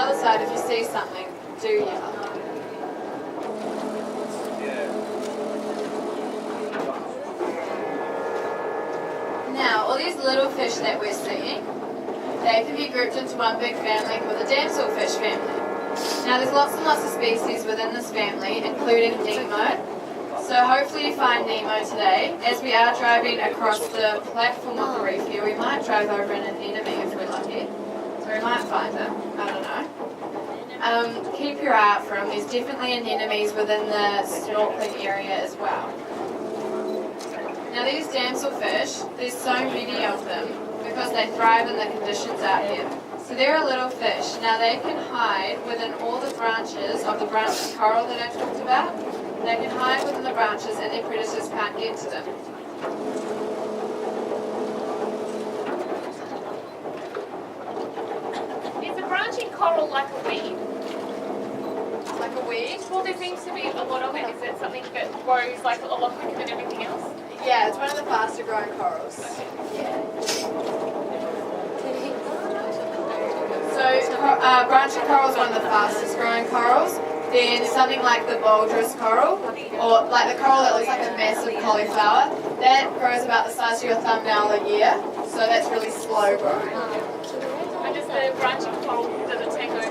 other side, if you see something, do yell. Now, all these little fish that we're seeing, they can be grouped into one big family called the damselfish family. Now, there's lots and lots of species within this family, including Nemo. So hopefully you find Nemo today. As we are driving across the platform of the reef here, we might drive over an anemone if we're lucky. So we might find them, I don't know. Keep your eye out for them. There's definitely anemones within the snorkeling area as well. Now these damselfish, there's so many of them because they thrive in the conditions out here. So they're a little fish. Now they can hide within all the branches of the branching coral that I talked about. They can hide within the branches and their predators can't get to them. Is a branching coral like a weed? Like a weed? Well, there seems to be a lot of it. Is it something that grows like a lot quicker than everything else? Yeah, it's one of the faster growing corals. Yeah. So branching coral is one of the fastest growing corals. Then something like the bulbous coral, or like the coral that looks like a massive cauliflower, that grows about the size of your thumbnail a year, so that's really slow growing. And does the branching coral, does it take over the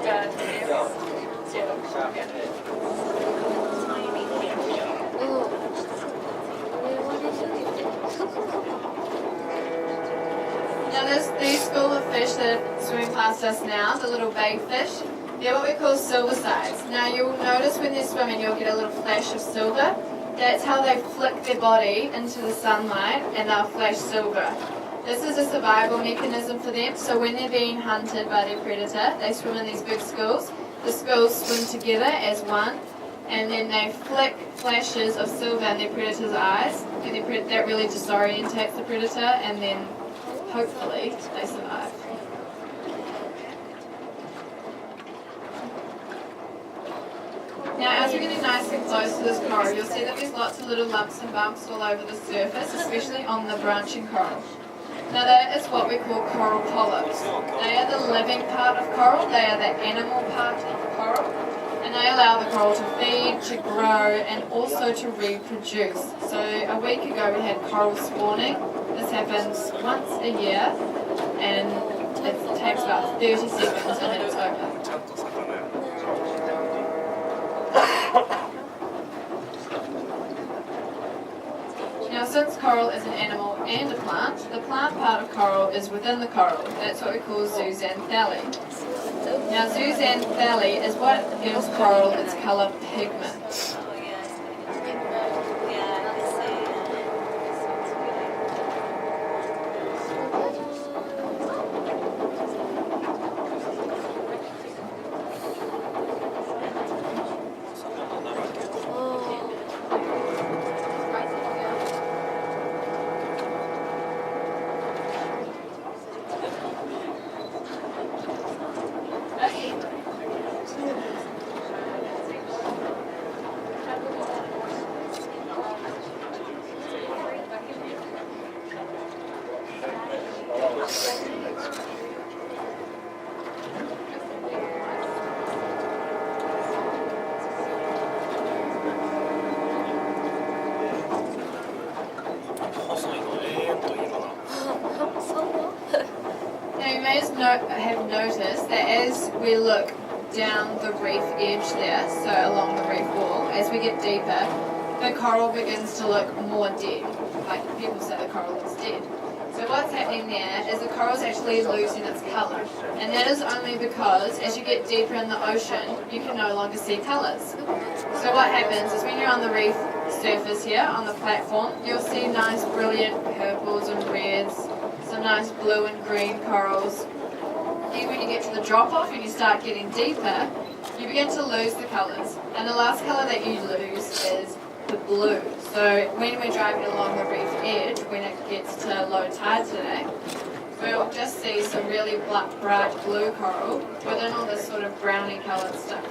Now there's these school of fish that are swimming past us now, the little bait fish. They're what we call silver sides. Now you'll notice when they're swimming you'll get a little flash of silver. That's how they flick their body into the sunlight and they'll flash silver. This is a survival mechanism for them, so when they're being hunted by their predator, they swim in these big schools. The schools swim together as one, and then they flick flashes of silver in their predator's eyes, and that really disorientates the predator, and then hopefully they survive. Now, as we're getting nice and close to this coral, you'll see that there's lots of little lumps and bumps all over the surface, especially on the branching coral. Now, that is what we call coral polyps. They are the living part of coral, they are the animal part of the coral, and they allow the coral to feed, to grow, and also to reproduce. So, a week ago we had coral spawning. This happens once a year, and it takes about 30 seconds and then it's over. Now, since coral is an animal and a plant, the plant part of coral is within the coral. That's what we call zooxanthellae. Now, zooxanthellae is what gives coral its colour pigment. Now you may have noticed that as we look down the reef edge there, so along the reef wall, as we get deeper, the coral begins to look more dead. Like people say the coral looks dead. So what's happening there is the coral is actually losing its colour. And that is only because as you get deeper in the ocean, you can no longer see colours. So what happens is when you're on the reef surface here, on the platform, you'll see nice brilliant purples and reds, some nice blue and green corals. Then when you get to the drop-off and you start getting deeper, you begin to lose the colours. And the last colour that you lose is the blue. So when we're driving along the reef edge, when it gets to low tide today, we'll just see some really bright blue coral within all this sort of browny coloured stuff.